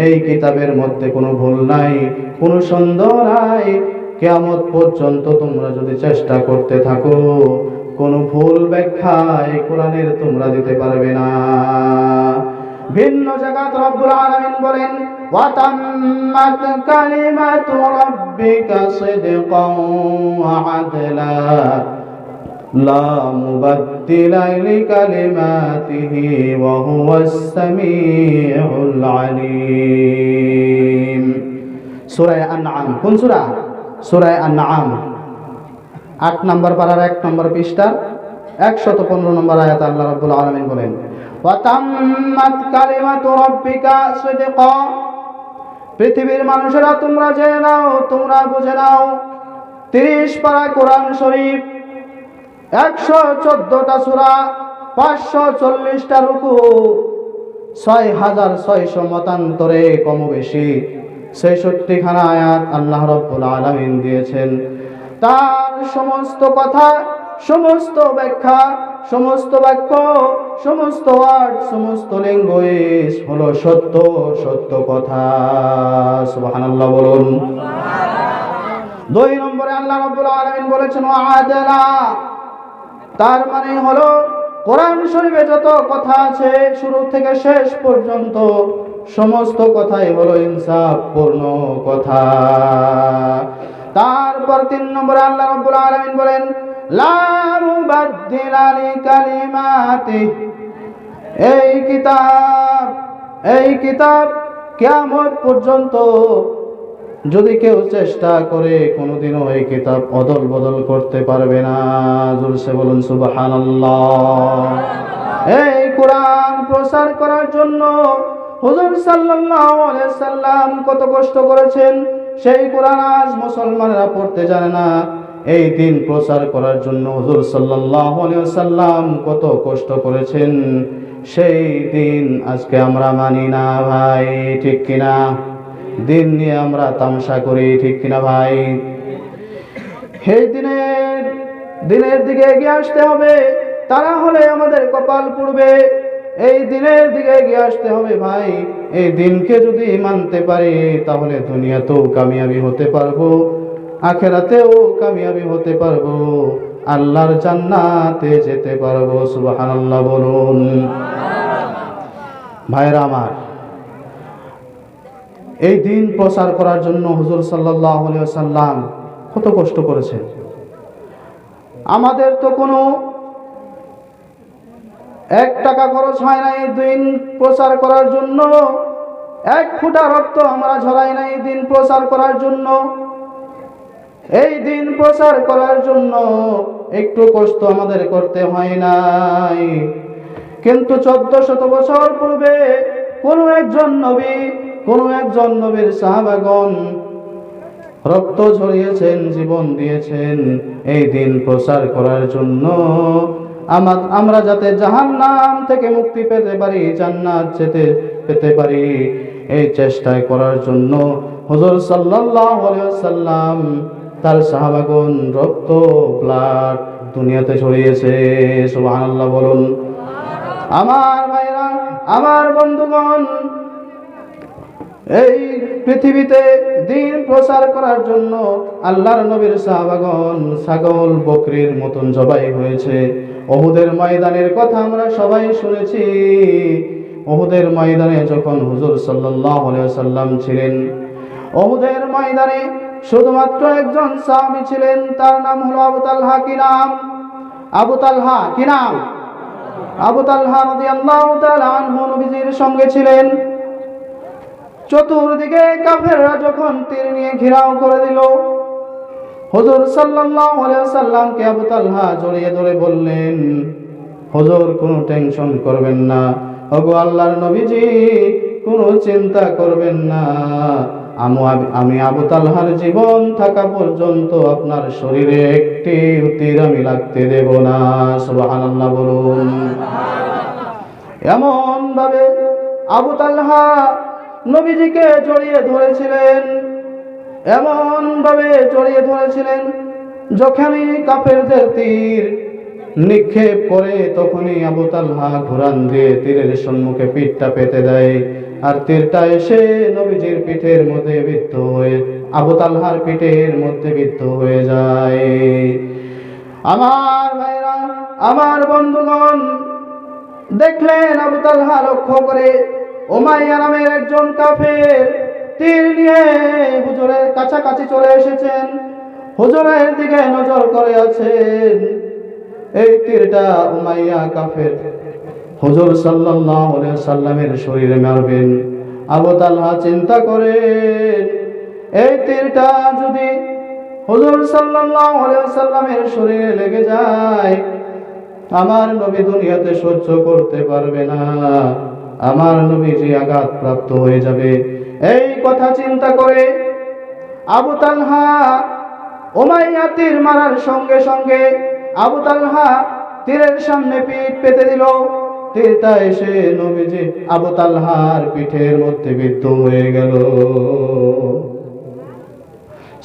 এই কিতাবের মধ্যে কোনো ভুল নাই, কোনো সন্দেহ নাই। কিয়ামত পর্যন্ত তোমরা যদি চেষ্টা করতে থাকো, কোনো ভুল ব্যাখ্যা এই কোরআনের তোমরা দিতে পারবে না। ভিন্ন জায়গায় রব্বুল আলামিন বলেন, ওয়া তাম্মাত কালিমাতু রাব্বিকা সিদকান ওয়া আদলা লা মুবাদদিলা লিকালিমাতিহি ওয়া হুয়াস সামিউল আলিম। সূরা আনআম। কোন সূরা? সূরা আনআম 8 নম্বর পারার 1 নম্বর পৃষ্ঠা 115 নম্বর আয়াত আল্লাহ রাব্বুল আলামিন বলেন, ওয়া তাম্মাত কালিমাতু রাব্বিকা সিদকা। পৃথিবীর মানুষেরা তোমরা জেনে নাও, তোমরা বুঝে নাও, 30 পারা কোরআন শরীফ, 114টা সূরা, 540টা রুকু, 6600 মতান্তরে কম বেশি 66 খানা আয়াত আল্লাহ রাব্বুল আলামিন দিয়েছেন। তার সমস্ত কথা, সমস্ত ব্যাখ্যা, সমস্ত বাক্য, সমস্ত ওয়ার্ড, সমস্ত ল্যাঙ্গুয়েজ হলো সত্য সত্য কথা। সুবহানাল্লাহ বলুন। 2 নম্বরে আল্লাহ রাব্বুল আলামিন বলেছেন ওয়া আদলা। তার মানে হলো কোরআন শরীফে যত কথা আছে শুরু থেকে শেষ পর্যন্ত সমস্ত কথাই হলো ইনসাফ পূর্ণ কথা। তারপর 3 নম্বরে আল্লাহ রাব্বুল আলামিন বলেন, লা মুবাদদিলা লিকালিমাতি। এই কিতাব কিয়ামত পর্যন্ত যদি কেউ চেষ্টা করে কোনোদিনও এই কিতাব অদল বদল করতে পারবে না। জোরসে বলুন সুবহানাল্লাহ। এই কোরআন প্রচার করার জন্য হুজুর সাল্লাল্লাহু আলাইহি সাল্লাম কত কষ্ট করেছেন, সেই কোরআন আজ মুসলমানরা পড়তে জানে না। এই দিন প্রচার করার জন্য হুজুর সাল্লাল্লাহু আলাইহি সাল্লাম কত কষ্ট করেছেন, সেই দিন আজকে আমরা মানি না ভাই, ঠিক কিনা? দিন নিয়ে আমরা তামাশা করি, ঠিক কিনা ভাই? এই দিনের দিকে এগিয়ে আসতে হবে, তারা হলে আমাদের কপাল পুড়বে। এই দিনের দিকে এগিয়ে আসতে হবে ভাই। এই দিনকে যদি মানতে পারি তাহলে দুনিয়াতেও কামিয়াবি হতে পারবো, আখিরাতেও কামিয়াবি হতে পারবো, আল্লাহর জান্নাতে যেতে পারবো। সুবহানাল্লাহ বলুন। ভাইরা আমার, এই দিন প্রচার করার জন্য হুজুর সাল্লাল্লাহু আলাইহি ওয়াসাল্লাম কত কষ্ট করেছেন। আমাদের তো কোনো 1 টাকা খরচ হয় না এই দিন প্রচার করার জন্য, 1 ফোঁটা রক্ত আমরা ঝরাই না এই দিন প্রচার করার জন্য। এই দিন প্রচার করার জন্য একটু কষ্ট আমাদের করতে হয় নাই। কিন্তু 1400 বছর পূর্বে কোনো একজন নবীর সাহাবাগণ রক্ত ঝরিয়েছেন, জীবন দিয়েছেন এই দিন প্রচার করার জন্য। আমরা যাতে জাহান্নাম থেকে মুক্তি পেতে পারি, জান্নাত পেতে পারি, এই চেষ্টা করার জন্য হুজুর সাল্লাল্লাহু আলাইহি ওয়াসাল্লাম তার সাহাবাগণ রক্ত, ব্লাড দুনিয়াতে ছড়িয়েছে। সুবহানাল্লাহ বলুন। আমার ভাইরা, আমার বন্ধুগণ, এই পৃথিবীতে দিন প্রচার করার জন্য আল্লাহর নবীর সাহাবাগণ ছাগল বকরির মতন জবাই হয়েছে। উহুদের ময়দানের কথা আমরা সবাই শুনেছি। উহুদের ময়দানে যখন হুজুর সাল্লাল্লাহু আলাইহি ওয়াসাল্লাম ছিলেন, উহুদের ময়দানে শুধুমাত্র একজন সাহাবী ছিলেন, তার নাম হলো আবু তালহা। কি নাম? আবু তালহা। কি নাম? আবু তালহা রাদিয়াল্লাহু তাআলা আনহু নবীজির সঙ্গে ছিলেন। চতুর্দিকে কাফেররা যখন তীর নিয়ে ঘেরাও করে দিল, হুজুর সাল্লাল্লাহু আলাইহি ওয়াসাল্লামকে আবু তালহা জড়িয়ে ধরে বললেন, হুজুর কোনো টেনশন করবেন না, ওগো আল্লাহর নবীজি, কোনো চিন্তা করবেন না, আমি আবু তালহার জীবন থাকা পর্যন্ত আপনার শরীরে একটি তীর আমি লাগতে দেব না। সুবহানাল্লাহ বলুন। এমন ভাবে আবু তালহা নবীজিকে জড়িয়ে ধরেছিলেন, এমন ভাবে জড়িয়ে ধরেছিলেন, যখনই কাফেরদের তীর নিক্ষেপ করে তখনই আবু তালহা ঘুরান দিয়ে তীরের সম্মুখে পিঠটা পেতে দেয়, আর তীরটা এসে নবীজির পিঠের মধ্যে বিদ্ধ হয়ে আবু তালহার পিঠের মধ্যে বিদ্ধ হয়ে যায়। আমার ভাইরা, আমার বন্ধুগণ, দেখলেন আবু তালহা লক্ষ্য করে উমাইয়া নামের একজন কাফের তীর নিয়ে হুজুরের কাছাকাছি চলে এসেছেন, হুজুরের দিকে নজর করে আছেন। এই তীরটা উমাইয়া কাফের হুজুর সাল্লাল্লাহু আলাইহি সাল্লামের শরীরে মারবেন। আবু তালহা চিন্তা করেন, এই তীরটা যদি হুজুর সাল্লাল্লাহু আলাইহি সাল্লামের শরীরে লেগে যায়, আমার নবী দুনিয়াতে সহ্য করতে পারবে না, আমার নবীজি আঘাতপ্রাপ্ত হয়ে যাবে। এই কথা চিন্তা করে আবু তালহা উমাইয়া তীর মারার সঙ্গে সঙ্গে আবু তালহা তীরের সামনে পিঠ পেতে দিল। তীরটা এসে নবীজি আবু তালহার পিঠের মধ্যে বিদ্ধ হয়ে গেল।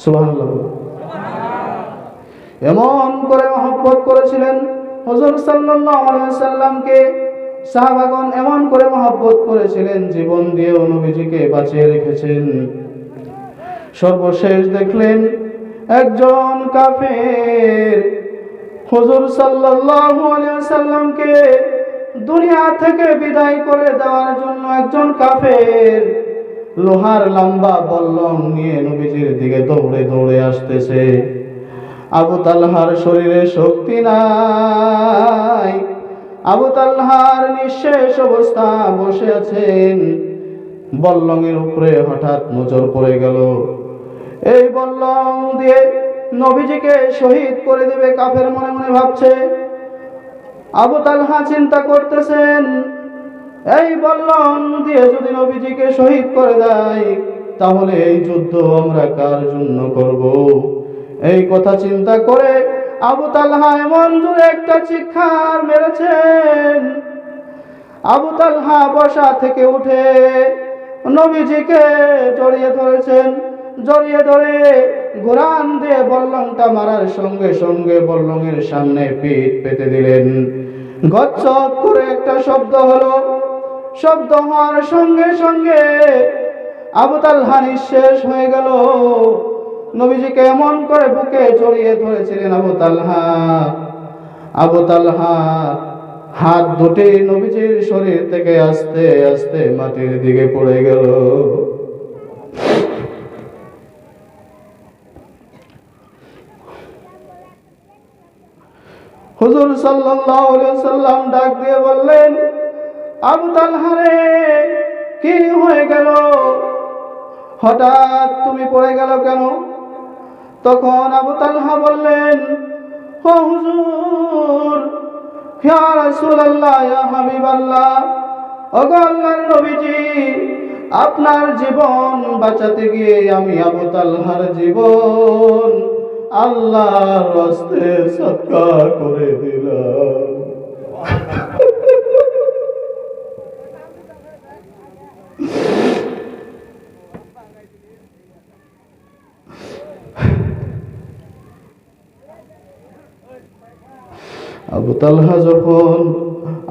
সুবহানাল্লাহ। এমন করে মহব্বত করেছিলেন হুজুর সাল্লাল্লাহু আলাইহি সাল্লামকে, সাহাবাগণ এমন করে মহব্বত করেছিলেন, জীবন দিয়েও নবীজিকে বাঁচিয়ে রেখেছেন। সর্বশেষ দেখলেন একজন কাফের হুজুর সাল্লাল্লাহু আলাইহি সাল্লামকে দুনিয়া থেকে বিদায় করে দেওয়ার জন্য একজন কাফের লোহার লম্বা বল্লম নিয়ে নবীজির দিকে দৌড়ে দৌড়ে আসতেছে। আবু তালহার শরীরে শক্তি নাই, আবু তালহার নিঃশেষ অবস্থা বসে আছেন। বল্লমের উপরে হঠাৎ নজর পড়ে গেল, এই বল্লম দিয়ে নবীজিকে শহীদ করে দেবে কাফের মনে মনে ভাবছে। আবু তালহা চিন্তা করতেছেন, এই বল্লম দিয়ে যদি নবীজিকে শহীদ করে দেয়, তাহলে এই যুদ্ধ আমরা কার জন্য করব? এই কথা চিন্তা করে আবু তালহা এমন জোরে একটা চিৎকার মেরেছেন, আবু তালহা বসা থেকে উঠে নবীজিকে জড়িয়ে ধরেছেন। জড়িয়ে ধরে ঘুরান দিয়ে বল্লমটা মারার সঙ্গে সঙ্গে বল্লমের সামনে পিঠ পেতে দিলেন। গচ্চক করে একটা শব্দ হলো, শব্দ হওয়ার সঙ্গে সঙ্গে আবু তালহা নিঃশেষ হয়ে গেল। নবীজিকে এমন করে বুকে জড়িয়ে ধরেছিলেন আবু তালহা। আবু তালহা হাত দুটি নবীজির শরীর থেকে আস্তে আস্তে মাটির দিকে পড়ে গেল। হুজুর সাল্লাল্লাহু আলাইহি সাল্লাম ডাক দিয়ে বললেন, আবু তালহা রে, কি হয়ে গেল? হঠাৎ তুমি পড়ে গেল কেন? তখন আবু তালহা বললেন, ও হুজুর, ইয়া রাসূলুল্লাহ, ইয়া হাবিবাল্লাহ, ওগো আল্লাহর নবীজি, আপনার জীবন বাঁচাতে গিয়ে আমি আবু তালহার জীবন আল্লাহর রাস্তায় সদকা করে দিলাম।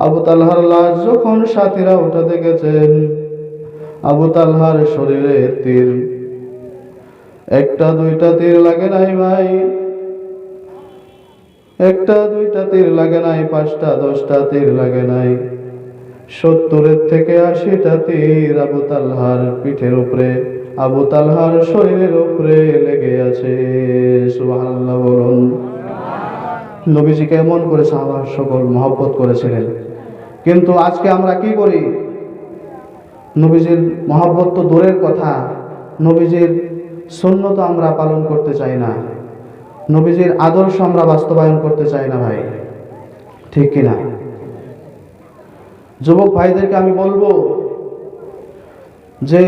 আবু তালহার লাশ যখন সাথীরা উঠাতে গেছেন, আবু তালহার শরীরে তীর একটা দুইটা তীর লাগে নাই ভাই, একটা দুইটা তীর লাগে নাই, 5টা 10টা তীর লাগে নাই, 70 থেকে 80টা তীর আবু তালহার পিঠের উপরে, আবু তালহার শরীরের উপরে লেগে আছে। সুবহানাল্লাহ বলুন। নবীজিকে এমন করে সাহাবা সকল মহব্বত করেছিলেন, কিন্তু আজকে আমরা কি করি? নবীজির মহব্বত তো দূরের কথা, নবীজির সুন্নত আমরা পালন করতে চাই না, নবীজির আদর্শ আমরা বাস্তবায়ন করতে চাই না ভাই, ঠিক কিনা? যুবক ভাইদেরকে আমি বলবো, যে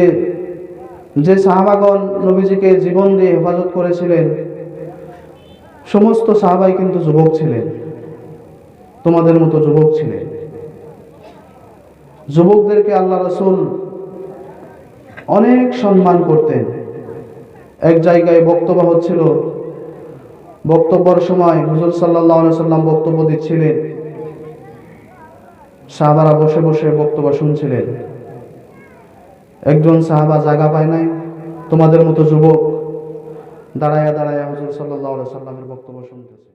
যে সাহাবাগণ নবীজিকে জীবন দিয়ে হেফাজত করেছিলেন, সমস্ত সাহাবাই কিন্তু যুবক ছিলেন, তোমাদের মতো যুবক ছিলেন। যুবকদেরকে আল্লাহ রাসূল অনেক সম্মান করতেন। এক জায়গায় বক্তব্য হচ্ছিল, বক্তব্যের সময় হুজুর সাল্লাল্লাহু আলাইহি সাল্লাম বক্তব্য দিচ্ছিলেন, সাহাবারা বসে বসে বক্তব্য শুনছিলেন। একজন সাহাবা জায়গা পায় নাই, তোমাদের মতো যুবক দাঁড়ায়া দাঁড়ায়া হুজুর সাল্লাল্লাহু আলাইহি সাল্লামের বক্তব্য শুনতেছে।